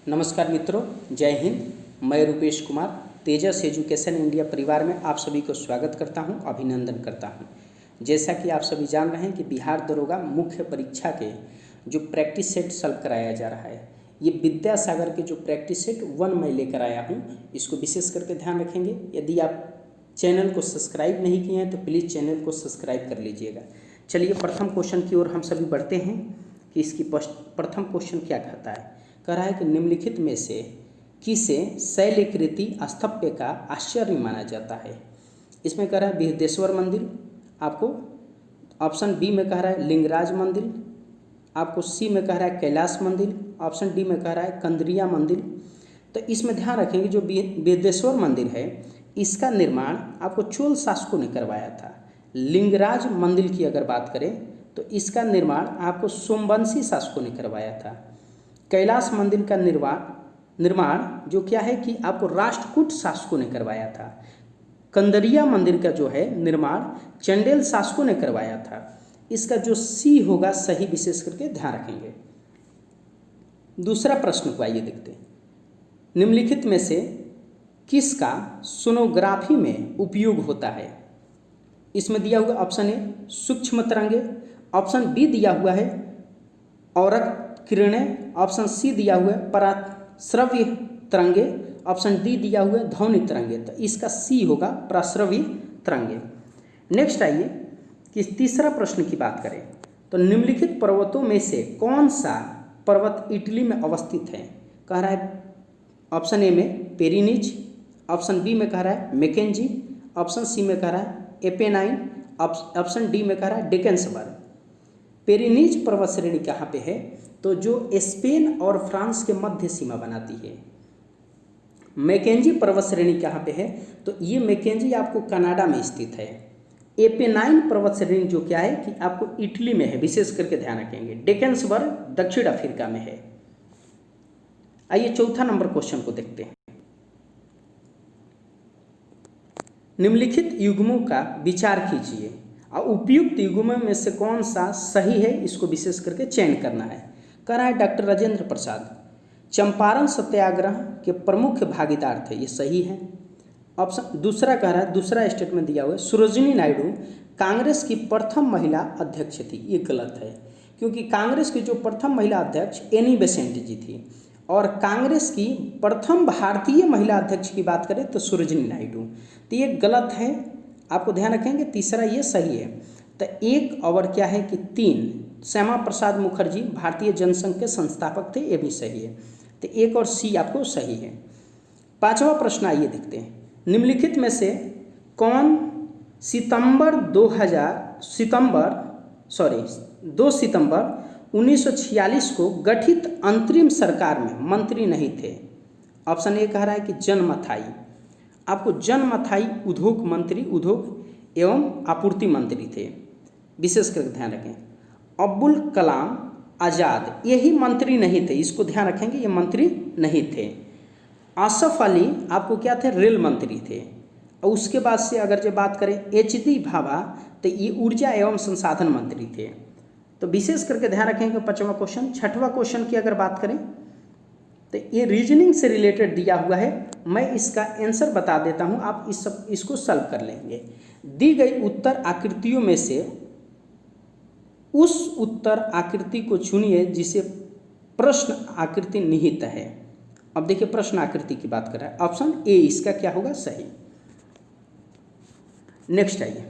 नमस्कार मित्रों, जय हिंद। मैं रूपेश कुमार तेजस एजुकेशन इंडिया परिवार में आप सभी को स्वागत करता हूं, अभिनंदन करता हूं। जैसा कि आप सभी जान रहे हैं कि बिहार दरोगा मुख्य परीक्षा के जो प्रैक्टिस सेट सॉल्व कराया जा रहा है, ये विद्यासागर के जो प्रैक्टिस सेट 1 मैं लेकर आया हूँ, इसको विशेष करके ध्यान रखेंगे। यदि आप चैनल को सब्सक्राइब नहीं किए हैं तो प्लीज़ चैनल को सब्सक्राइब कर लीजिएगा। चलिए प्रथम क्वेश्चन की ओर हम सभी बढ़ते हैं कि इसकी प्रथम क्वेश्चन क्या कहता है। कह रहा है कि निम्नलिखित में से किसे शैलकृति स्तंभ का आश्चर्य माना जाता है। इसमें कह रहा है बृहदेश्वर मंदिर, आपको ऑप्शन बी में कह रहा है लिंगराज मंदिर, आपको सी में कह रहा है कैलाश मंदिर, ऑप्शन डी में कह रहा है कंदरिया मंदिर। तो इसमें ध्यान रखेंगे जो बृहदेश्वर मंदिर है इसका निर्माण आपको चोल शासकों ने करवाया था। लिंगराज मंदिर की अगर बात करें तो इसका निर्माण आपको सोमवंशी शासकों ने करवाया था। कैलाश मंदिर का निर्माण जो क्या है कि आपको राष्ट्रकूट शासकों ने करवाया था। कंदरिया मंदिर का जो है निर्माण चंदेल शासकों ने करवाया था। इसका जो सी होगा सही विशेष करके ध्यान रखेंगे। दूसरा प्रश्न को आइए देखते हैं। निम्नलिखित में से किसका सोनोग्राफी में उपयोग होता है। इसमें दिया हुआ ऑप्शन ए सूक्ष्म तरंगे, ऑप्शन बी दिया हुआ है औरक किरणें, ऑप्शन सी दिया हुआ है पराश्रव्य तरंगे, ऑप्शन डी दिया हुआ है ध्वनि तरंगे। तो इसका सी होगा पराश्रव्य तरंगे। नेक्स्ट आइए कि तीसरा प्रश्न की बात करें तो निम्नलिखित पर्वतों में से कौन सा पर्वत इटली में अवस्थित है। कह रहा है ऑप्शन ए में पेरिनीज, ऑप्शन बी में कह रहा है मैकेंजी, ऑप्शन सी में कह रहा है एपेनाइन, ऑप्शन डी में कह रहा है डेकेंसबर्ग। पेरिनीज पर्वत श्रेणी कहाँ पे है तो जो स्पेन और फ्रांस के मध्य सीमा बनाती है। मैकेंजी पर्वत श्रेणी कहाँ पे है तो ये मैकेंजी आपको कनाडा में स्थित है। एपेनाइन पर्वत श्रेणी जो क्या है कि आपको इटली में है, विशेष करके ध्यान रखेंगे। डेकेंसबर्ग दक्षिण अफ्रीका में है। आइए चौथा नंबर क्वेश्चन को देखते हैं। निम्नलिखित युग्मों का विचार कीजिए और उपयुक्त युग्मों में से कौन सा सही है इसको विशेष करके चयन करना है। कह रहा है डॉक्टर राजेंद्र प्रसाद चंपारण सत्याग्रह के प्रमुख भागीदार थे, ये सही है। ऑप्शन दूसरा कह रहा है, दूसरा स्टेटमेंट दिया हुआ है सरोजिनी नायडू कांग्रेस की प्रथम महिला अध्यक्ष थी, ये गलत है क्योंकि कांग्रेस की जो प्रथम महिला अध्यक्ष एनी बेसेंट जी थी और कांग्रेस की प्रथम भारतीय महिला अध्यक्ष की बात करें तो सरोजिनी नायडू, तो ये गलत है, आपको ध्यान रखेंगे। तीसरा ये सही है। तो एक और क्या है कि 3 श्यामा प्रसाद मुखर्जी भारतीय जनसंघ के संस्थापक थे, ये भी सही है। तो एक और सी आपको सही है। पांचवा प्रश्न आइए देखते हैं। निम्नलिखित में से कौन 2 सितंबर 1946 को गठित अंतरिम सरकार में मंत्री नहीं थे। ऑप्शन ए कह रहा है कि जन मथाई, आपको जन मथाई उद्योग मंत्री, उद्योग एवं आपूर्ति मंत्री थे, विशेष करके ध्यान रखें। अब्दुल कलाम आज़ाद यही मंत्री नहीं थे, इसको ध्यान रखेंगे, ये मंत्री नहीं थे। आसफ अली आपको क्या थे, रेल मंत्री थे। और उसके बाद से अगर जब बात करें एच.डी. भाभा तो ये ऊर्जा एवं संसाधन मंत्री थे। तो विशेष करके ध्यान रखेंगे 5वां क्वेश्चन। 6वां क्वेश्चन की अगर बात करें तो ये रीजनिंग से रिलेटेड दिया हुआ है, मैं इसका आंसर बता देता हूँ, आप इसको सॉल्व कर लेंगे। दी गई उत्तर आकृतियों में से उस उत्तर आकृति को चुनिए जिसे प्रश्न आकृति निहित है। अब देखिए प्रश्न आकृति की बात कर रहा है, ऑप्शन ए इसका क्या होगा सही। नेक्स्ट आइए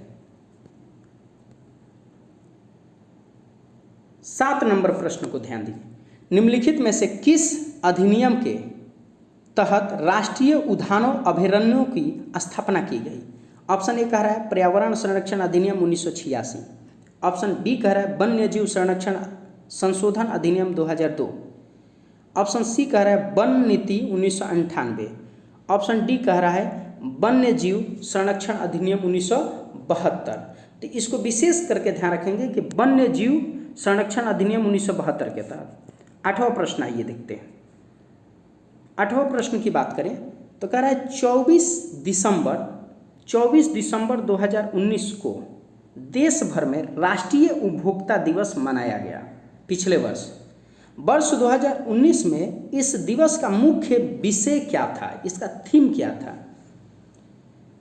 7 नंबर प्रश्न को ध्यान दीजिए। निम्नलिखित में से किस अधिनियम के तहत राष्ट्रीय उद्यानों अभयारण्यों की स्थापना की गई। ऑप्शन ए कह रहा है पर्यावरण संरक्षण अधिनियम 1986, ऑप्शन बी कह रहा है वन्य जीव संरक्षण संशोधन अधिनियम 2002, ऑप्शन सी कह रहा है वन नीति 1998, ऑप्शन डी कह रहा है वन्य जीव संरक्षण अधिनियम 1972। तो इसको विशेष करके ध्यान रखेंगे कि वन्य जीव संरक्षण अधिनियम 1972 के तहत। 8वां प्रश्न आइए देखते हैं। 8वां प्रश्न की बात करें तो कह रहा है 24 दिसंबर 2019 को देश भर में राष्ट्रीय उपभोक्ता दिवस मनाया गया पिछले वर्ष। वर्ष 2019 में इस दिवस का मुख्य विषय क्या था, इसका थीम क्या था?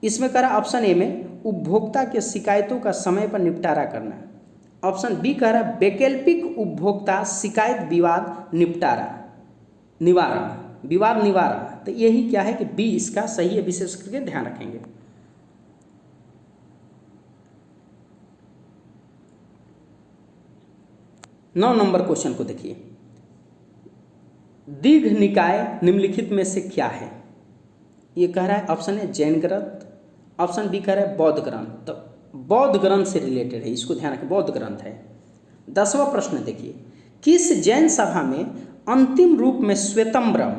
इसमें कह रहा है ऑप्शन ए में उपभोक्ता के शिकायतों का समय पर निपटारा करना, ऑप्शन बी कह रहा है वैकल्पिक उपभोक्ता शिकायत विवाद निपटारा निवारण, विवाद निवारण। तो यही क्या है कि बी इसका सही है, विशेष करके ध्यान रखेंगे। नौ नंबर क्वेश्चन को देखिए, दीर्घ निकाय निम्नलिखित में से क्या है? ये कह रहा है ऑप्शन ए जैन ग्रंथ, ऑप्शन बी कह रहा है बौद्ध ग्रंथ। तो बौद्ध ग्रंथ से रिलेटेड है, इसको ध्यान रखें, बौद्ध ग्रंथ है। 10वां प्रश्न देखिए, किस जैन सभा में अंतिम रूप में श्वेतम्बरम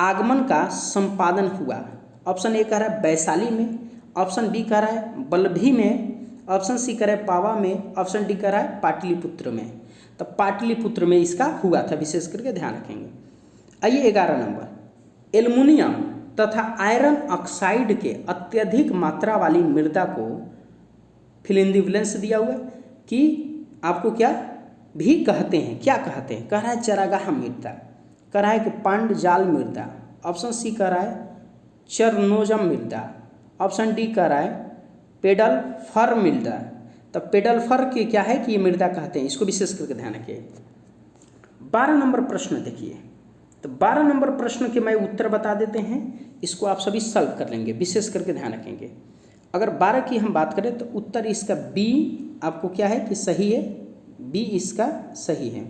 आगमन का संपादन हुआ? ऑप्शन ए कह रहा है वैशाली में, ऑप्शन बी कह रहा है बल्लभी में, ऑप्शन सी कह रहा है पावा में, ऑप्शन डी कह रहा है पाटलिपुत्र में। तो पाटलिपुत्र में इसका हुआ था, विशेष करके ध्यान रखेंगे। आइए 11 नंबर, एल्युमिनियम तथा आयरन ऑक्साइड के अत्यधिक मात्रा वाली मृदा को फिल इन द ब्लैंक्स दिया हुआ कि आपको क्या भी कहते हैं, क्या कहते हैं? कह रहा है चरागाह मृदा, कह रहा है कि पांडजाल मृदा, ऑप्शन सी कह रहा है चरनोजम मृदा, ऑप्शन डी कह रहा है पेडल फर मृदा। तो पेडल फर के क्या है कि ये मृदा कहते हैं, इसको विशेष करके ध्यान रखिए। 12 नंबर प्रश्न देखिए, तो 12 नंबर प्रश्न के मैं उत्तर बता देते हैं, इसको आप सभी सॉल्व कर लेंगे, विशेष करके ध्यान रखेंगे। अगर 12 की हम बात करें तो उत्तर इसका बी आपको क्या है कि सही है, बी इसका सही है।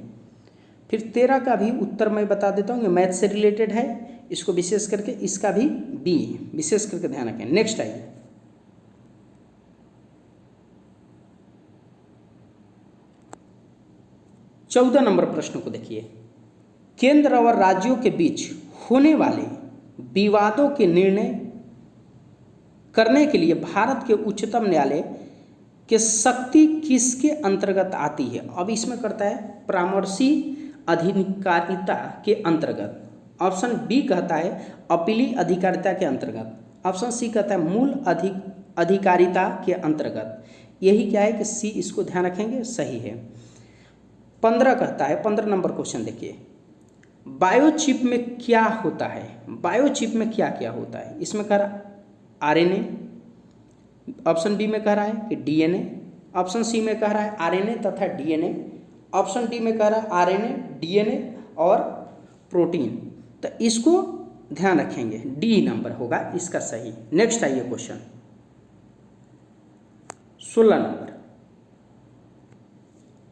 फिर 13 का भी उत्तर मैं बता देता हूँ, ये मैथ से रिलेटेड है, इसको विशेष करके इसका भी बी विशेष करके ध्यान रखें। नेक्स्ट आइए, चौदह नंबर प्रश्न को देखिए, केंद्र और राज्यों के बीच होने वाले विवादों के निर्णय करने के लिए भारत के उच्चतम न्यायालय के शक्ति किसके अंतर्गत आती है? अब इसमें करता है परामर्शी अधिकारिता के अंतर्गत, ऑप्शन बी कहता है अपीली अधिकारिता के अंतर्गत, ऑप्शन सी कहता है मूल अधिकारिता के अंतर्गत। यही क्या है कि सी, इसको ध्यान रखेंगे, सही है। 15 कहता है, 15 नंबर क्वेश्चन देखिए, बायोचिप में क्या होता है? बायोचिप में क्या क्या होता है? इसमें कह रहा आरएनए, ऑप्शन बी में कह रहा है कि डीएनए, ऑप्शन सी में कह रहा है आरएनए तथा डीएनए, ऑप्शन डी में कह रहा है आरएनए, डीएनए और प्रोटीन। तो इसको ध्यान रखेंगे, डी नंबर होगा इसका सही। नेक्स्ट आइए क्वेश्चन 16 नंबर,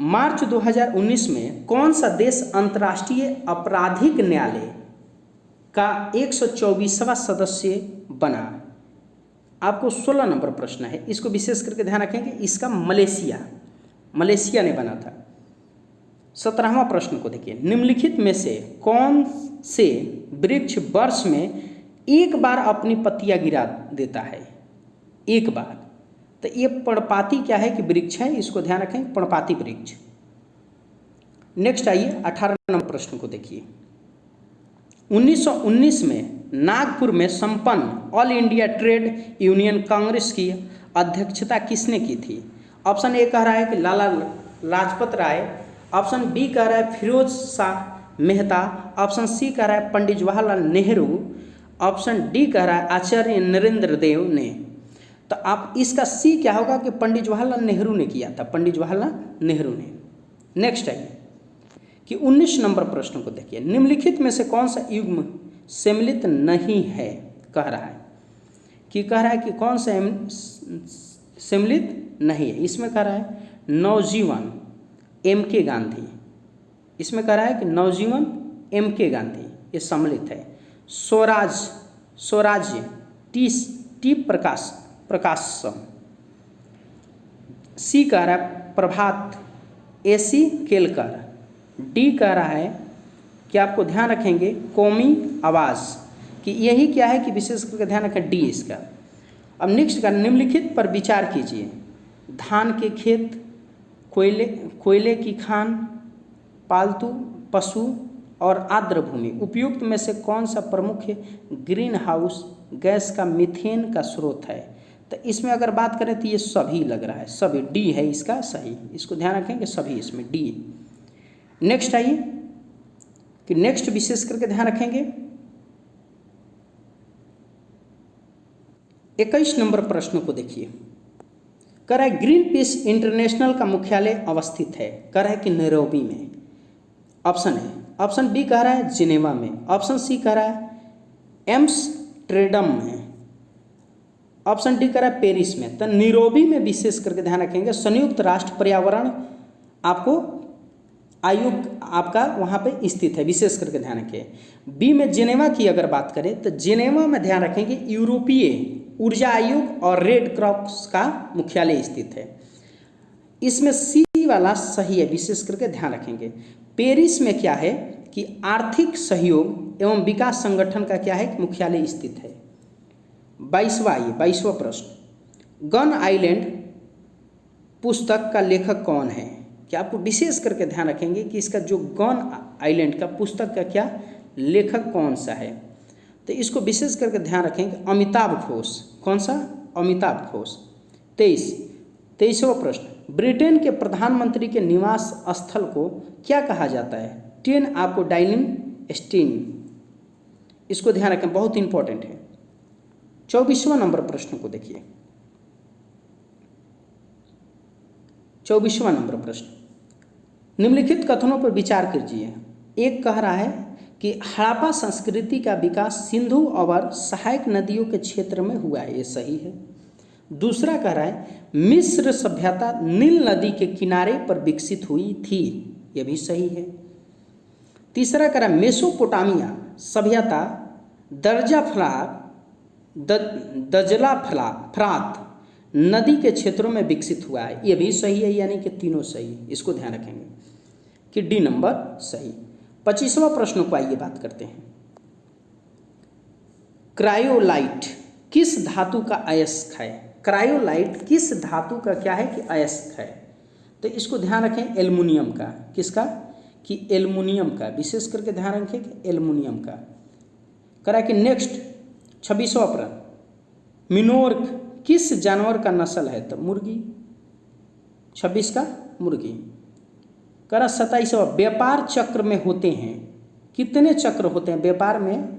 मार्च 2019 में कौन सा देश अंतर्राष्ट्रीय आपराधिक न्यायालय का 124वां सदस्य बना? आपको 16 नंबर प्रश्न है, इसको विशेष करके ध्यान रखेंगे, इसका मलेशिया ने बना था। 17वां प्रश्न को देखिए, निम्नलिखित में से कौन से वृक्ष वर्ष में एक बार अपनी पत्तियां गिरा देता है? एक बार। तो ये पर्णपाती क्या है कि वृक्ष है, इसको ध्यान रखें, पर्णपाती वृक्ष। नेक्स्ट आइए 18 नंबर प्रश्न को देखिए, 1919 में नागपुर में संपन्न all India trade union Congress की अध्यक्षता किसने की थी? ऑप्शन ए कह रहा है कि लाला लाजपत राय, ऑप्शन बी कह रहा है फिरोज शाह मेहता, ऑप्शन सी कह रहा है पंडित जवाहरलाल नेहरू, ऑप्शन डी कह रहा है आचार्य नरेंद्र देव ने। तो आप इसका सी क्या होगा कि पंडित जवाहरलाल नेहरू ने किया था, पंडित जवाहरलाल नेहरू ने। नेक्स्ट आइए कि 19 नंबर प्रश्न को देखिए, निम्नलिखित में से कौन सा युग्म सम्मिलित नहीं है? कह रहा है कि कौन सा सम्मिलित नहीं है? इसमें कह रहा है नवजीवन M.K. गांधी, इसमें कह रहा है कि नवजीवन M.K. गांधी ये सम्मिलित है। स्वराज्य टी प्रकाशम, सी कह रहा है प्रभात AC केलकर, डी कह रहा है कि आपको ध्यान रखेंगे कौमी आवाज़, कि यही क्या है कि विशेष करके ध्यान रखें, डी इसका। अब नेक्स्ट का, निम्नलिखित पर विचार कीजिए, धान के खेत, कोयले की खान, पालतू पशु और आर्द्र भूमि, उपयुक्त में से कौन सा प्रमुख ग्रीन हाउस गैस का मीथेन का स्रोत है? तो इसमें अगर बात करें तो ये सभी लग रहा है, सभी, डी है इसका सही, इसको ध्यान रखें कि सभी इसमें डी। नेक्स्ट आइए कि नेक्स्ट विशेष करके ध्यान रखेंगे 21 नंबर प्रश्न को देखिए। कह रहा है ग्रीन पीस इंटरनेशनल का मुख्यालय अवस्थित है, कह रहा है कि नैरोबी में, ऑप्शन है। ऑप्शन बी कह रहा है जिनेवा में, ऑप्शन सी कह रहा है एम्स्टर्डम में, ऑप्शन डी कह रहा है पेरिस में। तो नैरोबी में विशेष करके ध्यान रखेंगे संयुक्त राष्ट्र पर्यावरण आपको आयोग आपका वहाँ पे स्थित है, विशेष करके ध्यान रखें। बी में जिनेवा की अगर बात करें तो जिनेवा में ध्यान रखेंगे यूरोपीय ऊर्जा आयोग और रेड क्रॉस का मुख्यालय स्थित है। इसमें सी वाला सही है, विशेष करके ध्यान रखेंगे। पेरिस में क्या है कि आर्थिक सहयोग एवं विकास संगठन का क्या है मुख्यालय स्थित है। 22वां प्रश्न, गन आइलैंड पुस्तक का लेखक कौन है? क्या आपको विशेष करके ध्यान रखेंगे कि इसका जो गन आइलैंड का पुस्तक का क्या लेखक कौन सा है। तो इसको विशेष करके ध्यान रखेंगे अमिताभ घोष। कौन सा? अमिताभ घोष। 23वां प्रश्न, ब्रिटेन के प्रधानमंत्री के निवास स्थल को क्या कहा जाता है? 10 आपको डाउनिंग स्ट्रीट, इसको ध्यान रखें, बहुत इंपॉर्टेंट है। 24वां नंबर प्रश्न को देखिए। 24वां नंबर प्रश्न, निम्नलिखित कथनों पर विचार कीजिए। एक कह रहा है कि हड़प्पा संस्कृति का विकास सिंधु और सहायक नदियों के क्षेत्र में हुआ है, ये सही है। दूसरा कह रहा है मिस्र सभ्यता नील नदी के किनारे पर विकसित हुई थी, ये भी सही है। तीसरा कह रहा है मेसोपोटामिया सभ्यता दजला फरात नदी के क्षेत्रों में विकसित हुआ है, ये भी सही है, यानी कि तीनों सही। इसको ध्यान रखेंगे कि डी नंबर सही। 25वां प्रश्न को आइए बात करते हैं। क्रायोलाइट किस धातु का अयस्क है? क्रायोलाइट किस धातु का क्या है कि अयस्क है? तो इसको ध्यान रखें एल्युमिनियम का। किसका? कि एल्युमिनियम का, विशेष करके ध्यान रखें कि एल्युमिनियम का। करा कि नेक्स्ट 26वां प्रश्न, मिनोर्क किस जानवर का नस्ल है? तो मुर्गी, 26 का मुर्गी। करा 27वां, व्यापार चक्र में होते हैं कितने चक्र होते हैं? व्यापार में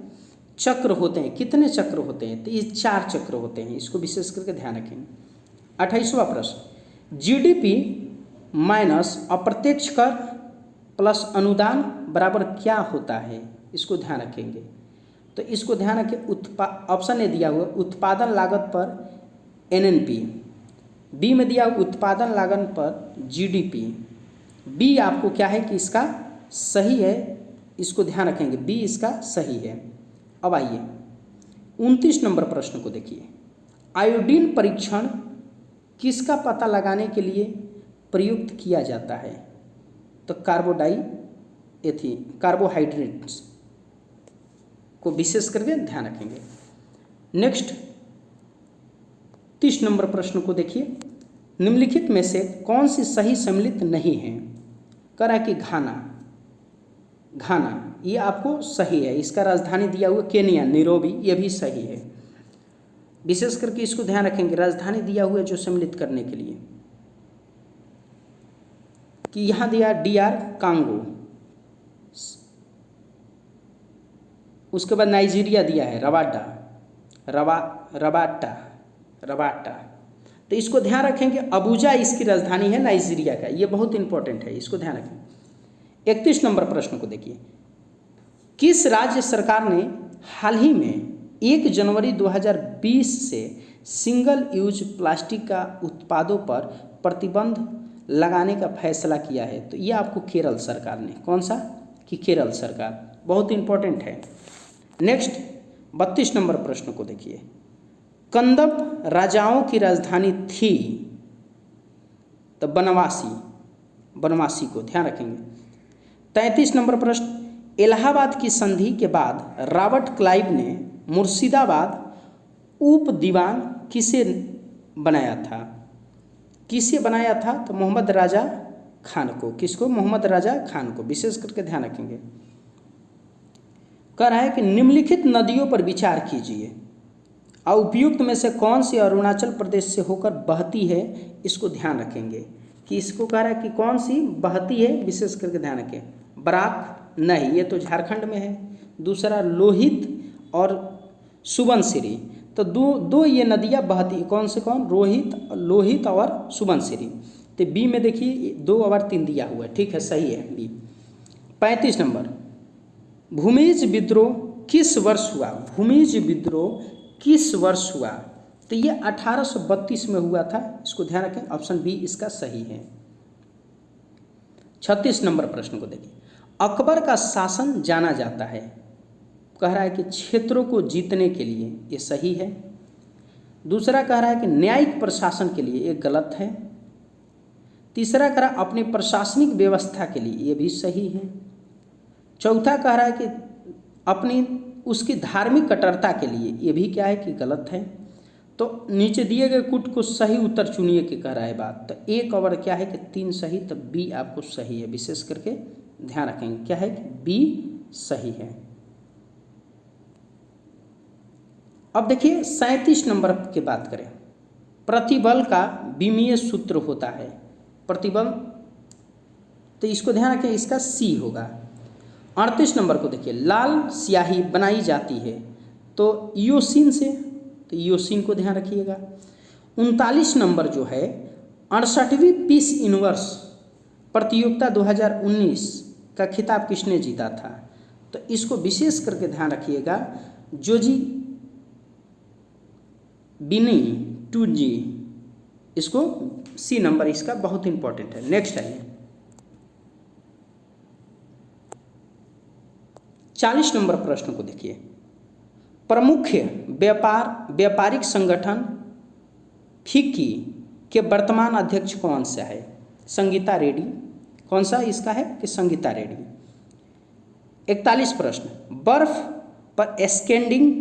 चक्र होते हैं, कितने चक्र होते हैं? तो ये 4 चक्र होते हैं, इसको विशेष करके ध्यान रखेंगे। 28वां प्रश्न, जीडीपी माइनस अप्रत्यक्ष कर प्लस अनुदान बराबर क्या होता है? इसको ध्यान रखेंगे। तो इसको ध्यान रखें, ऑप्शन ए दिया हुआ उत्पादन लागत पर एनएनपी, बी में दिया उत्पादन लागत पर जीडीपी। बी आपको क्या है कि इसका सही है, इसको ध्यान रखेंगे, बी इसका सही है। अब आइए 29 नंबर प्रश्न को देखिए। आयोडीन परीक्षण किसका पता लगाने के लिए प्रयुक्त किया जाता है? तो कार्बोहाइड्रेट्स को विशेष करके ध्यान रखेंगे। नेक्स्ट 30 नंबर प्रश्न को देखिए। निम्नलिखित में से कौन सी सही सम्मिलित नहीं है? करा कि घाना ये आपको सही है, इसका राजधानी दिया हुआ केनिया नैरोबी, ये भी सही है। विशेष करके इसको ध्यान रखेंगे, राजधानी दिया हुआ जो सम्मिलित करने के लिए कि यहाँ दिया DR कांगो, उसके बाद नाइजीरिया दिया है रबाटा। तो इसको ध्यान रखेंगे, अबूजा इसकी राजधानी है नाइजीरिया का, ये बहुत इंपॉर्टेंट है, इसको ध्यान रखें। 31 नंबर प्रश्न को देखिए। किस राज्य सरकार ने हाल ही में 1 जनवरी 2020 से सिंगल यूज प्लास्टिक का उत्पादों पर प्रतिबंध लगाने का फैसला किया है? तो ये आपको केरल सरकार ने। कौन सा? कि केरल सरकार, बहुत इंपॉर्टेंट है। नेक्स्ट 32 नंबर प्रश्न को देखिए। कंदप राजाओं की राजधानी थी? तो बनवासी को ध्यान रखेंगे। 33 नंबर प्रश्न, इलाहाबाद की संधि के बाद रॉबर्ट क्लाइव ने मुर्शिदाबाद उप दीवान किसे बनाया था? तो मोहम्मद राजा खान को। किसको? मोहम्मद राजा खान को, विशेष करके ध्यान रखेंगे। कह रहा है कि निम्नलिखित नदियों पर विचार कीजिए और उपयुक्त में से कौन सी अरुणाचल प्रदेश से होकर बहती है? इसको ध्यान रखेंगे कि इसको कह रहा है कि कौन सी बहती है, विशेष करके ध्यान रखें। बराक नहीं, ये तो झारखंड में है। दूसरा लोहित और सुबनसिरी, तो दो ये नदियाँ बहती, कौन से कौन, लोहित और सुबनसिरी। तो बी में देखिए 2 और 3 दिया हुआ है, ठीक है, सही है बी। 35 नंबर, भूमिज विद्रोह किस वर्ष हुआ? भूमिज विद्रोह किस वर्ष हुआ? तो ये 1832 में हुआ था, इसको ध्यान रखें, ऑप्शन बी इसका सही है। 36 नंबर प्रश्न को देखिए, अकबर का शासन जाना जाता है, कह रहा है कि क्षेत्रों को जीतने के लिए, ये सही है। दूसरा कह रहा है कि न्यायिक प्रशासन के लिए, ये गलत है। तीसरा कह रहा है अपनी प्रशासनिक व्यवस्था के लिए, ये भी सही है। चौथा कह रहा है कि अपनी उसकी धार्मिक कट्टरता के लिए, ये भी क्या है कि गलत है। तो नीचे दिए गए कुट को सही उत्तर चुनिए कि कह रहा है बात, तो एक और क्या है कि 3 सही, तो बी आपको सही है, विशेष करके ध्यान रखेंगे क्या है कि बी सही है। अब देखिए 37 नंबर की बात करें, प्रतिबल का विमीय सूत्र होता है, प्रतिबल, तो इसको ध्यान रखें, इसका सी होगा। 38 नंबर को देखिए, लाल स्याही बनाई जाती है, तो इयोसिन से, तो इयोसिन को ध्यान रखिएगा। 39 नंबर जो है, 68वीं पीस यूनिवर्स प्रतियोगिता 2019 का खिताब किसने जीता था? तो इसको विशेष करके ध्यान रखिएगा, जोजी बिनी 2G, इसको सी नंबर इसका बहुत इंपॉर्टेंट है। नेक्स्ट आइए 40 नंबर प्रश्न को देखिए, प्रमुख व्यापारिक संगठन फिक्की के वर्तमान अध्यक्ष कौन सा है? संगीता रेड्डी, कौन सा इसका है कि संगीता रेड्डी। 41 प्रश्न, बर्फ पर स्केटिंग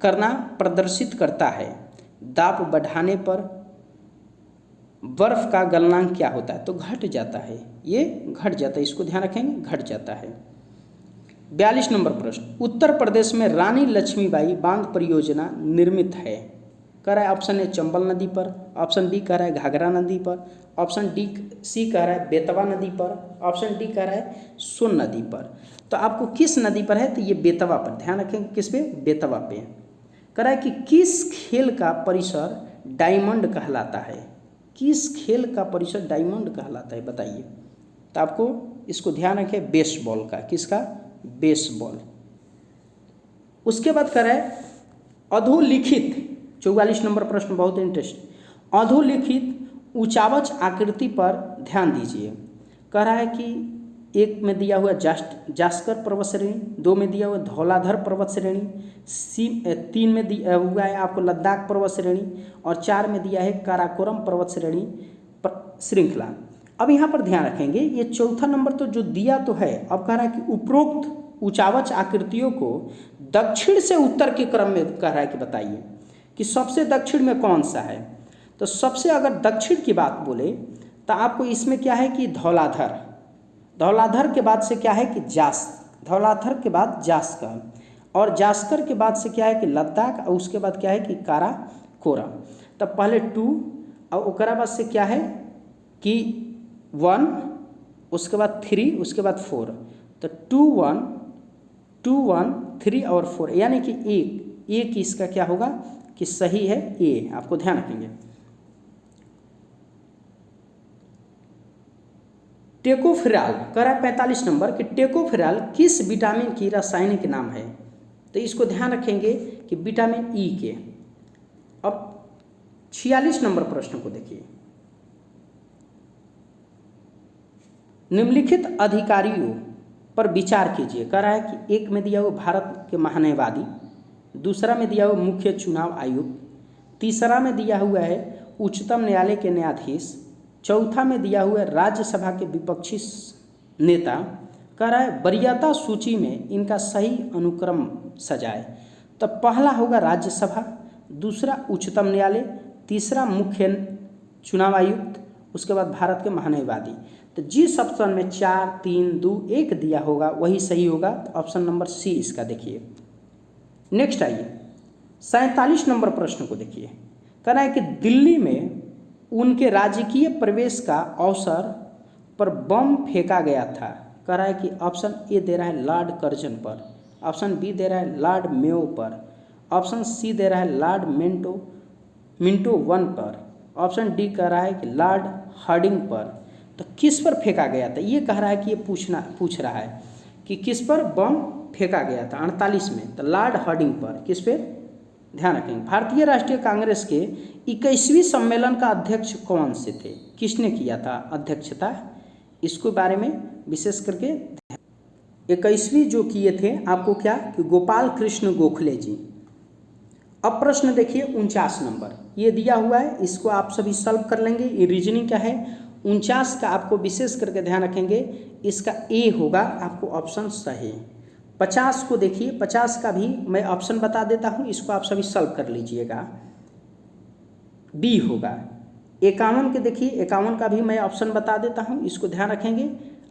करना प्रदर्शित करता है, दाब बढ़ाने पर बर्फ का गलनांक क्या होता है? तो घट जाता है, ये घट जाता है, इसको ध्यान रखेंगे, घट जाता है। 42 नंबर प्रश्न, उत्तर प्रदेश में रानी लक्ष्मीबाई बांध परियोजना निर्मित है, कह रहा है ऑप्शन ए चंबल नदी पर, ऑप्शन बी कह रहा है घाघरा नदी पर, ऑप्शन सी कह रहा है बेतवा नदी पर, ऑप्शन डी कह रहा है सोन नदी पर। तो आपको किस नदी पर है? तो ये बेतवा पर, ध्यान रखेंगे किस पे? बेतवा पे। कह रहा है कि किस खेल का परिसर डायमंड कहलाता है? किस खेल का परिसर डायमंड कहलाता है, बताइए। तो आपको इसको ध्यान रखें, बेसबॉल का, किसका? बेसबॉल। उसके बाद कह रहा है अधोलिखित, 44 नंबर प्रश्न बहुत इंटरेस्टिंग, अधोलिखित उचावच आकृति पर ध्यान दीजिए। कह रहा है कि 1 में दिया हुआ जास्कर पर्वत श्रेणी, 2 में दिया हुआ धौलाधर पर्वत श्रेणी, 3 में दिया हुआ है आपको लद्दाख पर्वत श्रेणी, और 4 में दिया है काराकोरम पर्वत श्रेणी श्रृंखला। अब यहाँ पर ध्यान रखेंगे, ये चौथा नंबर तो जो दिया तो है, अब कह रहा है कि उपरोक्त उचावच आकृतियों को दक्षिण से उत्तर के क्रम में कह रहा है कि बताइए कि सबसे दक्षिण में कौन सा है। तो सबसे अगर दक्षिण की बात बोले तो आपको इसमें क्या है कि धौलाधर, धौलाधर के बाद से क्या है कि धौलाधर के बाद जास्कर, और जास्कर के बाद से क्या है कि लद्दाख, और उसके बाद क्या है कि काराकोरम। तब पहले 2 और उसके बाद से क्या है कि 1, उसके बाद 3, उसके बाद 4, तो 2 1 3 और 4, यानी कि एक इसका क्या होगा कि सही है ए, आपको ध्यान रखेंगे। टेकोफिराल कह रहा है 45 नंबर कि टेकोफिराल किस विटामिन की रासायनिक नाम है? तो इसको ध्यान रखेंगे कि विटामिन ई के। अब 46 नंबर प्रश्न को देखिए, निम्नलिखित अधिकारियों पर विचार कीजिए। कह रहा है कि 1 में दिया हुआ भारत के महान्यायवादी, दूसरा में दिया हुआ मुख्य चुनाव आयुक्त, तीसरा में दिया हुआ है उच्चतम न्यायालय के न्यायाधीश, चौथा में दिया हुआ है राज्यसभा के विपक्षी नेता। कह रहा है वरीयता सूची में इनका सही अनुक्रम सजाए। तो पहला होगा राज्यसभा, दूसरा उच्चतम न्यायालय, तीसरा मुख्य चुनाव आयुक्त, उसके बाद भारत के महान्यायवादी। तो जिस ऑप्शन में 4 3 2 1 दिया होगा वही सही होगा, तो ऑप्शन नंबर सी इसका देखिए। नेक्स्ट आइए 47 नंबर प्रश्न को देखिए। कह रहा है कि दिल्ली में उनके राजकीय प्रवेश का अवसर पर बम फेंका गया था, कह रहा है कि ऑप्शन ए दे रहा है लॉर्ड कर्जन पर, ऑप्शन बी दे रहा है लॉर्ड मेयो पर, ऑप्शन सी दे रहा है लॉर्ड मिंटो वन पर, ऑप्शन डी कह रहा है कि लॉर्ड हार्डिंग पर। तो किस पर फेंका गया था, ये कह रहा है कि ये पूछ रहा है कि किस पर बम फेंका गया था 48 में, तो लॉर्ड हार्डिंग पर। किस पे, ध्यान रखेंगे। भारतीय राष्ट्रीय कांग्रेस के 21वीं सम्मेलन का अध्यक्ष कौन से थे, किसने किया था अध्यक्षता, इसके बारे में विशेष करके 21वीं जो किए थे आपको क्या, कि गोपाल कृष्ण गोखले जी। अब प्रश्न देखिए 49 नंबर ये दिया हुआ है, इसको आप सभी सॉल्व कर लेंगे। ये रीजनिंग का है। 49 का आपको विशेष करके ध्यान रखेंगे, इसका ए होगा आपको ऑप्शन सही। 50 को देखिए, 50 का भी मैं ऑप्शन बता देता हूँ, इसको आप सभी सॉल्व कर लीजिएगा, बी होगा। 51 के देखिए, 51 का भी मैं ऑप्शन बता देता हूँ, इसको ध्यान रखेंगे,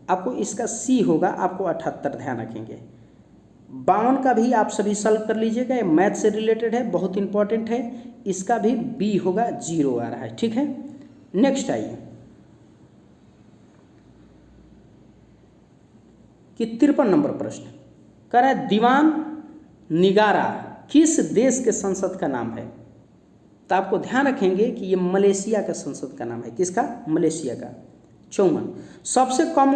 आपको इसका सी होगा, आपको 78 ध्यान रखेंगे। 52 का भी आप सभी सॉल्व कर लीजिएगा, ये मैथ से रिलेटेड है, बहुत इंपॉर्टेंट है, इसका भी बी होगा, 0 आ रहा है, ठीक है। नेक्स्ट आइए कि 53 नंबर प्रश्न कह रहा है दीवान निगारा किस देश के संसद का नाम है। तो आपको ध्यान रखेंगे कि ये मलेशिया का संसद का नाम है, किसका, मलेशिया का। 54 सबसे कम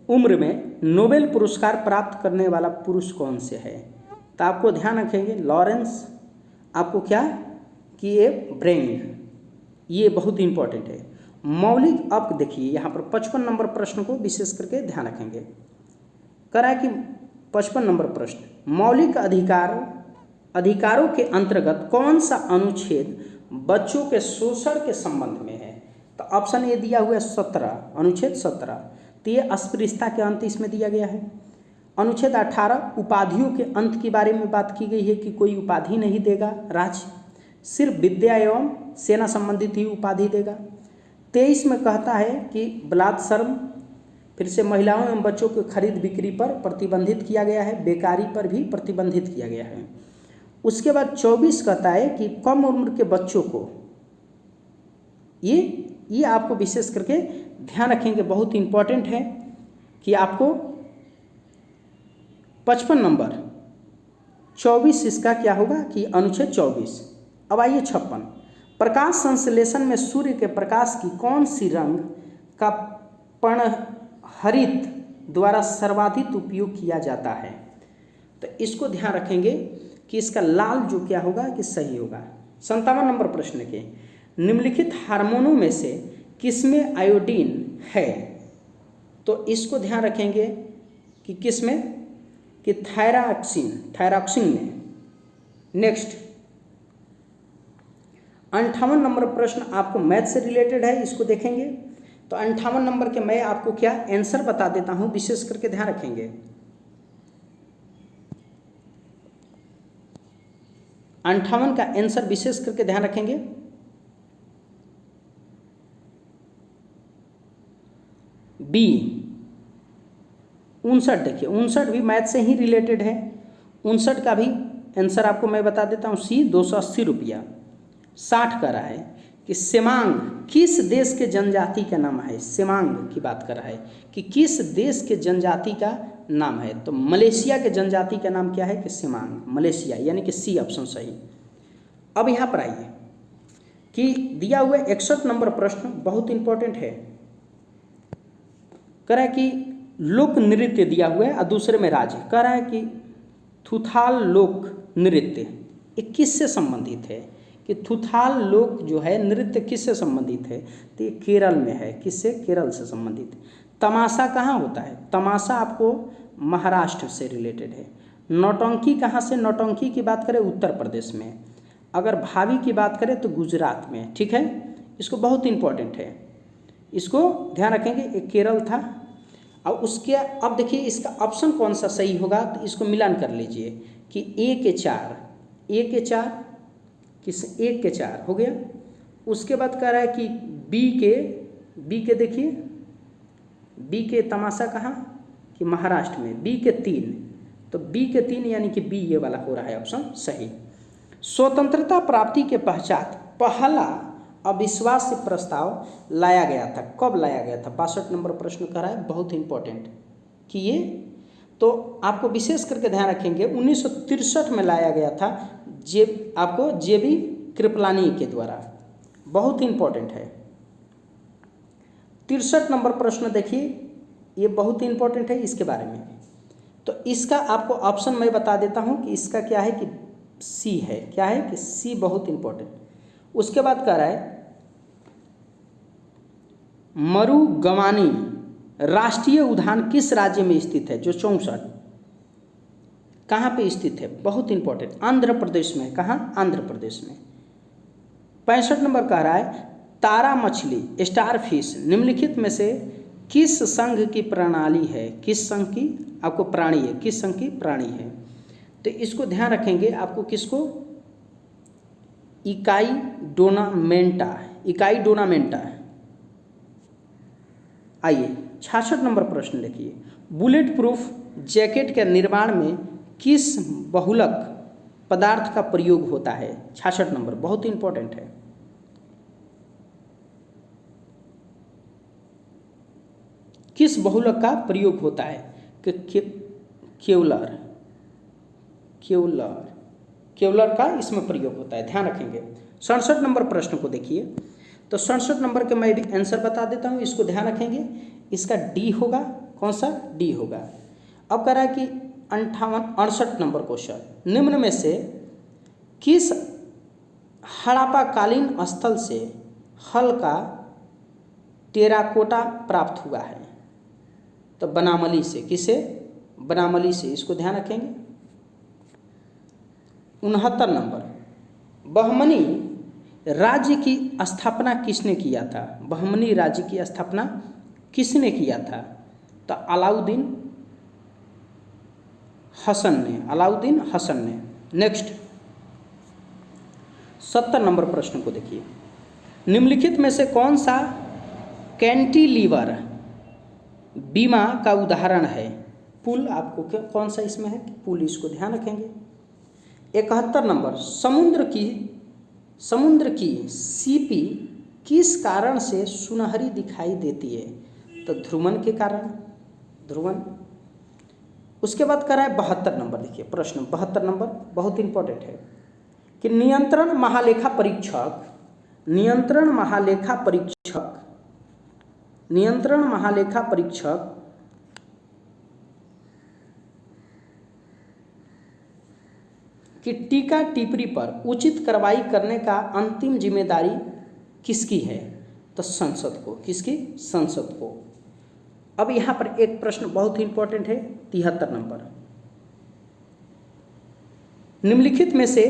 उम्र में नोबेल पुरस्कार प्राप्त करने वाला पुरुष कौन से है। तो आपको ध्यान रखेंगे लॉरेंस, आपको क्या, कि ये ब्रेंग, ये बहुत इंपॉर्टेंट है। मौलिक, अब देखिए यहाँ पर 55 नंबर प्रश्न को विशेष करके ध्यान रखेंगे। कह रहा है कि 55 नंबर प्रश्न मौलिक अधिकारों के अंतर्गत कौन सा अनुच्छेद बच्चों के शोषण के संबंध में है। तो ऑप्शन ए दिया हुआ है 17, अनुच्छेद 17, तो ये अस्पृश्यता के अंत इसमें दिया गया है। अनुच्छेद 18 उपाधियों के अंत के बारे में बात की गई है कि कोई उपाधि नहीं देगा राज्य, सिर्फ विद्या एवं सेना संबंधित ही उपाधि देगा। 23 में कहता है कि बलात्सर्म, फिर से महिलाओं एवं बच्चों को खरीद बिक्री पर प्रतिबंधित किया गया है, बेकारी पर भी प्रतिबंधित किया गया है। उसके बाद 24 कहता है कि कम उम्र के बच्चों को, ये आपको विशेष करके ध्यान रखेंगे, बहुत इंपॉर्टेंट है कि आपको 55 नंबर 24 इसका क्या होगा कि अनुच्छेद 24। अब आइए 56 प्रकाश संश्लेषण में सूर्य के प्रकाश की कौन सी रंग का पर्णहरित द्वारा सर्वाधिक उपयोग किया जाता है। तो इसको ध्यान रखेंगे कि इसका लाल जो क्या होगा कि सही होगा। 57 नंबर प्रश्न के निम्नलिखित हार्मोनों में से किसमें आयोडीन है। तो इसको ध्यान रखेंगे कि किसमें, कि थायरॉक्सिन में। नेक्स्ट 58 नंबर प्रश्न आपको मैथ से रिलेटेड है, इसको देखेंगे। तो 58 नंबर के मैं आपको क्या आंसर बता देता हूं, विशेष करके ध्यान रखेंगे। 58 का आंसर विशेष करके ध्यान रखेंगे, बी 59। देखिए 59 भी मैथ से ही रिलेटेड है, 59 का भी आंसर आपको मैं बता देता हूँ, सी 280 रुपया। 60 कर रहा है कि सेमांग किस देश के जनजाति का नाम है। सेमांग की बात कर रहा है कि किस देश के जनजाति का नाम है। तो मलेशिया के जनजाति का नाम क्या है कि सेमांग, मलेशिया, यानी कि सी ऑप्शन सही। अब यहाँ पर आइए कि दिया हुआ 61 नंबर प्रश्न बहुत इंपॉर्टेंट है। कह रहा है कि लोक नृत्य दिया हुआ है और दूसरे में राज्य। कह रहा है कि थुथाल लोक नृत्य ये किससे संबंधित है, कि थुथाल लोक जो है नृत्य किससे संबंधित है। तो ये केरल में है, किससे, केरल से संबंधित। तमाशा कहाँ होता है, तमाशा आपको महाराष्ट्र से रिलेटेड है। नौटंकी कहाँ से, नौटंकी की बात करें उत्तर प्रदेश में। अगर भावी की बात करें तो गुजरात में, ठीक है। इसको बहुत इंपॉर्टेंट है, इसको ध्यान रखेंगे। एक केरल था और उसके, अब देखिए इसका ऑप्शन कौन सा सही होगा, तो इसको मिलान कर लीजिए कि ए के 4 किस 1 के 4 हो गया। उसके बाद कह रहा है कि बी के देखिए, बी के तमाशा कहाँ कि महाराष्ट्र में, बी के 3, तो बी के 3 यानी कि बी ये वाला हो रहा है ऑप्शन सही। स्वतंत्रता प्राप्ति के पश्चात पहला अविश्वास प्रस्ताव लाया गया था, कब लाया गया था। 62 नंबर प्रश्न कर रहा है, बहुत इंपॉर्टेंट। किए। तो आपको विशेष करके ध्यान रखेंगे 1963 में लाया गया था JB कृपलानी के द्वारा, बहुत इंपॉर्टेंट है। 63 नंबर प्रश्न देखिए, ये बहुत इंपॉर्टेंट है इसके बारे में। तो इसका आपको ऑप्शन मैं बता देता हूँ कि इसका क्या है कि सी है, क्या है कि सी, बहुत इंपॉर्टेंट। उसके बाद कह रहा है मरुगमानी राष्ट्रीय उद्यान किस राज्य में स्थित है, जो 64, कहाँ पे स्थित है, बहुत इंपॉर्टेंट, आंध्र प्रदेश में। कहाँ? आंध्र प्रदेश में। 65 नंबर कह रहा है तारा मछली स्टार फिश निम्नलिखित में से किस संघ की प्रणाली है, किस संघ की आपको प्राणी है, किस संघ की प्राणी है। तो इसको ध्यान रखेंगे, आपको किसको, इकाई डोनामेंटा। आइए 66 नंबर प्रश्न देखिए, बुलेट प्रूफ जैकेट के निर्माण में किस बहुलक पदार्थ का प्रयोग होता है। 66 नंबर बहुत इंपॉर्टेंट है। किस बहुलक का प्रयोग होता है, केवलर का इसमें प्रयोग होता है, ध्यान रखेंगे। 67 नंबर प्रश्न को देखिए, तो 67 नंबर के मैं भी आंसर बता देता हूँ, इसको ध्यान रखेंगे। इसका डी होगा, कौन सा, डी होगा। अब कह रहा है कि 68 नंबर क्वेश्चन, निम्न में से किस हड़प्पाकालीन स्थल से हल का टेराकोटा प्राप्त हुआ है। तो बनामली से, किसे, बनामली से, इसको ध्यान रखेंगे। 69 नंबर, बहमनी राज्य की स्थापना किसने किया था, बहमनी राज्य की स्थापना किसने किया था। तो अलाउद्दीन हसन ने। नेक्स्ट 70 नंबर प्रश्न को देखिए, निम्नलिखित में से कौन सा कैंटिलीवर बीमा का उदाहरण है। पुल, आपको कौन सा इसमें है, पुल, इसको ध्यान रखेंगे। 71 नंबर, समुद्र की सीपी किस कारण से सुनहरी दिखाई देती है। तो ध्रुवन के कारण, ध्रुवन। उसके बाद कह रहा है 72 नंबर, देखिए प्रश्न 72 नंबर बहुत इंपॉर्टेंट है कि नियंत्रण महालेखा परीक्षक कि टीका टिप्पणी पर उचित कार्रवाई करने का अंतिम जिम्मेदारी किसकी है। तो संसद को, किसकी, संसद को। अब यहाँ पर एक प्रश्न बहुत इंपॉर्टेंट है, 73 नंबर, निम्नलिखित में से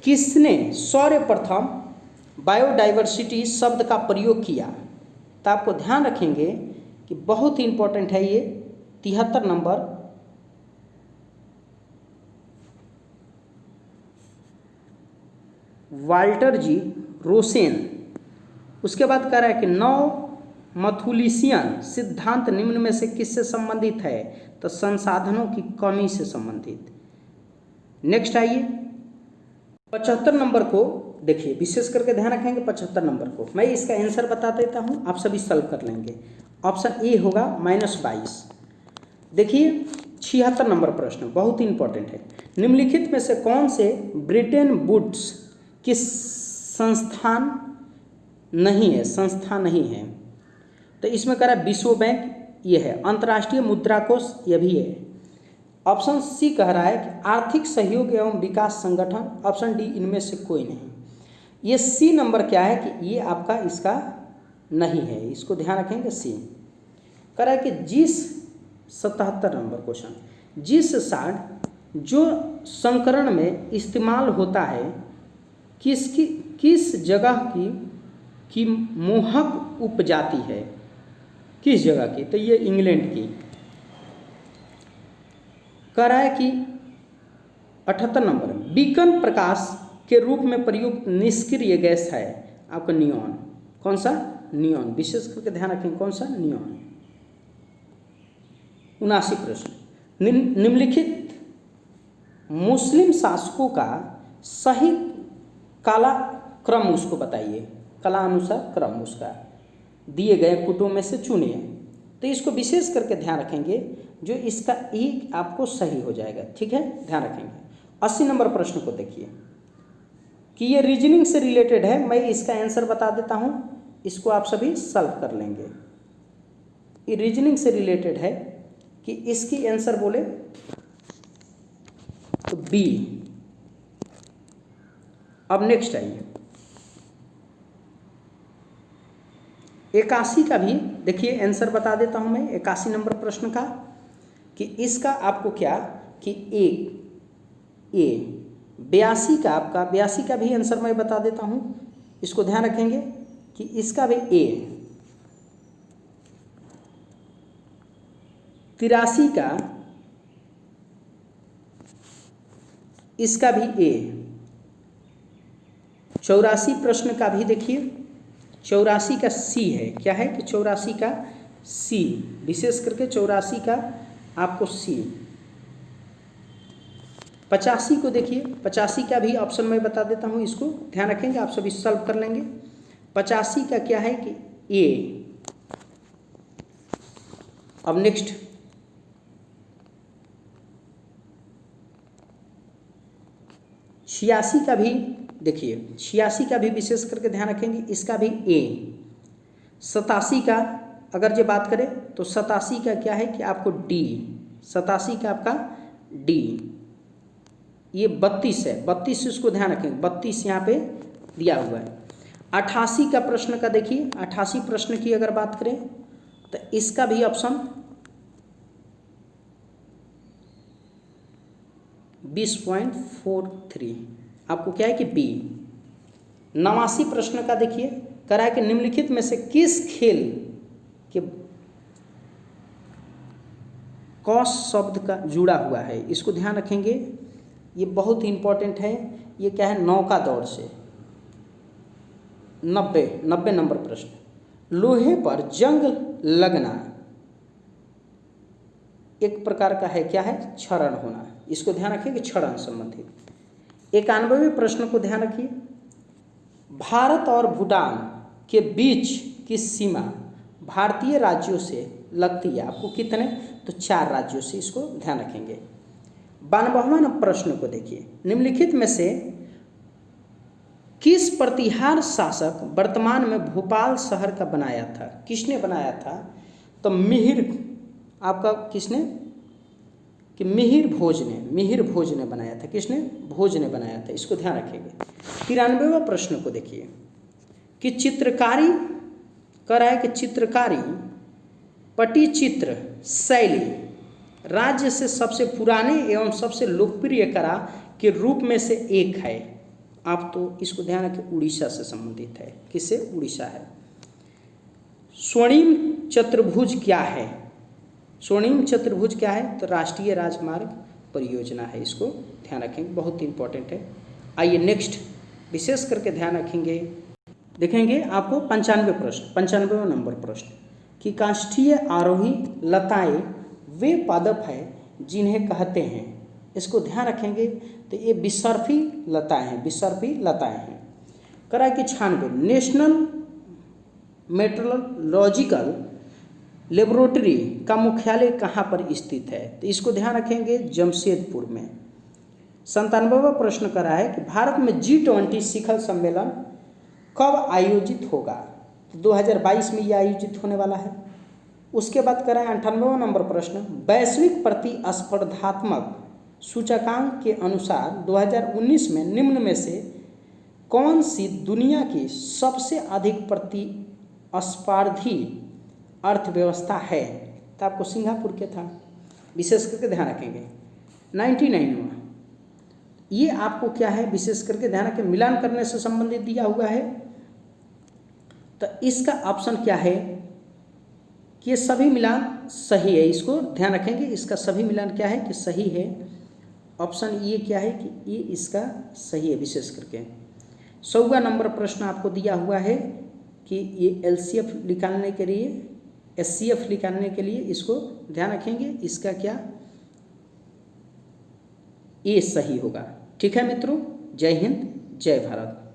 किसने सर्वप्रथम बायोडाइवर्सिटी शब्द का प्रयोग किया। तो आपको ध्यान रखेंगे कि बहुत इंपॉर्टेंट है ये 73 नंबर, वाल्टर जी रोसेन। उसके बाद कह रहा है कि मथुलिसियन सिद्धांत निम्न में से किससे संबंधित है। तो संसाधनों की कमी से संबंधित। नेक्स्ट आइए 75 नंबर को देखिए, विशेष करके ध्यान रखेंगे 75 नंबर को। मैं इसका आंसर बता देता हूँ, आप सभी सॉल्व कर लेंगे। ऑप्शन ए होगा -22। देखिए 76 नंबर प्रश्न बहुत इंपॉर्टेंट है, निम्नलिखित में से कौन से ब्रिटेन वुड्स की संस्थान नहीं है। तो इसमें कह रहा है विश्व बैंक, ये है। अंतर्राष्ट्रीय मुद्रा कोष, ये भी है। ऑप्शन सी कह रहा है कि आर्थिक सहयोग एवं विकास संगठन। ऑप्शन डी इनमें से कोई नहीं। ये सी नंबर क्या है कि ये आपका इसका नहीं है, इसको ध्यान रखेंगे। सी कह रहा है कि जिस 77 नंबर क्वेश्चन, जिस साठ जो संकरण में इस्तेमाल होता है किस जगह की मोहक उपजाति है, किस जगह की। तो ये इंग्लैंड की। कह रहा है कि 78 नंबर, बीकन प्रकाश के रूप में प्रयुक्त निष्क्रिय गैस है आपका नियॉन। कौन सा, नियॉन। विशेष करके ध्यान रखें, कौन सा, नियॉन। 79 प्रश्न, निम्नलिखित मुस्लिम शासकों का सही काला क्रम उसको बताइए, कला अनुसार क्रम उसका दिए गए कुटुंब में से चुनिए। तो तो इसको विशेष करके ध्यान रखेंगे, जो इसका ई आपको सही हो जाएगा। ठीक है, ध्यान रखेंगे। 80 नंबर प्रश्न को देखिए कि ये रीजनिंग से रिलेटेड है, मैं इसका आंसर बता देता हूँ, इसको आप सभी सॉल्व कर लेंगे। ये रीजनिंग से रिलेटेड है कि इसकी आंसर बोले तो बी। अब नेक्स्ट आइए, 81 का भी देखिए आंसर बता देता हूं मैं 81 नंबर प्रश्न का, कि इसका आपको क्या कि ए 82 का, आपका 82 का भी आंसर मैं बता देता हूं, इसको ध्यान रखेंगे कि इसका भी ए, 83 का इसका भी ए, 84 प्रश्न का भी देखिए 84 का सी है, क्या है कि 84 का सी, विशेष करके 84 का आपको सी। 85 को देखिए, 85 का भी ऑप्शन मैं बता देता हूँ, इसको ध्यान रखेंगे, आप सभी सॉल्व कर लेंगे। 85 का क्या है कि ए। अब नेक्स्ट 86 का भी देखिए, 86 का भी विशेष करके ध्यान रखेंगे, इसका भी ए। 87 का अगर जो बात करें तो 87 का क्या है कि आपको डी, 87 का आपका डी। ये 32 है, 32 इसको ध्यान रखेंगे, 32 यहाँ पे दिया हुआ है। 88 का प्रश्न का देखिए, 88 प्रश्न की अगर बात करें तो इसका भी ऑप्शन 20.43 आपको क्या है कि बी। 89 प्रश्न का देखिए, कह रहा है कि निम्नलिखित में से किस खेल के कॉस शब्द का जुड़ा हुआ है, इसको ध्यान रखेंगे, ये बहुत ही इंपॉर्टेंट है। ये क्या है, नौका दौड़ से 90 नंबर प्रश्न। लोहे पर जंग लगना एक प्रकार का है, क्या है, क्षरण होना, इसको ध्यान रखिए, क्षरण संबंधित। 91वें प्रश्न को ध्यान रखिए, भारत और भूटान के बीच की सीमा भारतीय राज्यों से लगती है, आपको कितने, तो 4 राज्यों से, इसको ध्यान रखेंगे। 92वां प्रश्न को देखिए, निम्नलिखित में से किस प्रतिहार शासक वर्तमान में भोपाल शहर का बनाया था, किसने बनाया था, तो मिहिर, आपका किसने कि मिहिर भोज ने बनाया था, किसने, भोज ने बनाया था, इसको ध्यान रखेंगे। 93वां प्रश्न को देखिए कि चित्रकारी कर रहा है कि चित्रकारी पट्टचित्र शैली राज्य से सबसे पुराने एवं सबसे लोकप्रिय कला के रूप में से एक है, आप तो इसको ध्यान रखें, उड़ीसा से संबंधित है, किससे, उड़ीसा है। स्वर्णिम चतुर्भुज क्या है, स्वर्णिम चतुर्भुज क्या है, तो राष्ट्रीय राजमार्ग परियोजना है, इसको ध्यान रखेंगे, बहुत ही इंपॉर्टेंट है। आइए नेक्स्ट विशेष करके ध्यान रखेंगे, देखेंगे आपको 95वां नंबर प्रश्न कि काष्ठीय आरोही लताएं वे पादप है जिन्हें कहते हैं, इसको ध्यान रखेंगे, तो ये विसर्पी लताएं हैं। करा कि 96 नेशनल मेट्रोलॉजिकल लेबोरेटरी का मुख्यालय कहाँ पर स्थित है, तो इसको ध्यान रखेंगे, जमशेदपुर में। 97वां प्रश्न करा है कि भारत में G20 शिखर सम्मेलन कब आयोजित होगा, तो 2022 में यह आयोजित होने वाला है। उसके बाद करा है 98वां नंबर प्रश्न, वैश्विक प्रतिस्पर्धात्मक सूचकांक के अनुसार 2019 में निम्न में से कौन सी दुनिया की सबसे अधिक प्रतिस्पर्धी अर्थव्यवस्था है, तो आपको सिंगापुर के था, विशेष करके ध्यान रखेंगे। 99वां ये आपको क्या है, विशेष करके ध्यान रखें, मिलान करने से संबंधित दिया हुआ है, तो इसका ऑप्शन क्या है कि ये सभी मिलान सही है, इसको ध्यान रखेंगे, इसका सभी मिलान क्या है कि सही है। ऑप्शन ये क्या है कि ये इसका सही है, विशेष करके। 100वां नंबर प्रश्न आपको दिया हुआ है कि ये LCF निकालने के लिए, SCF निकालने के लिए, इसको ध्यान रखेंगे, इसका क्या ये सही होगा। ठीक है मित्रों, जय हिंद, जय भारत।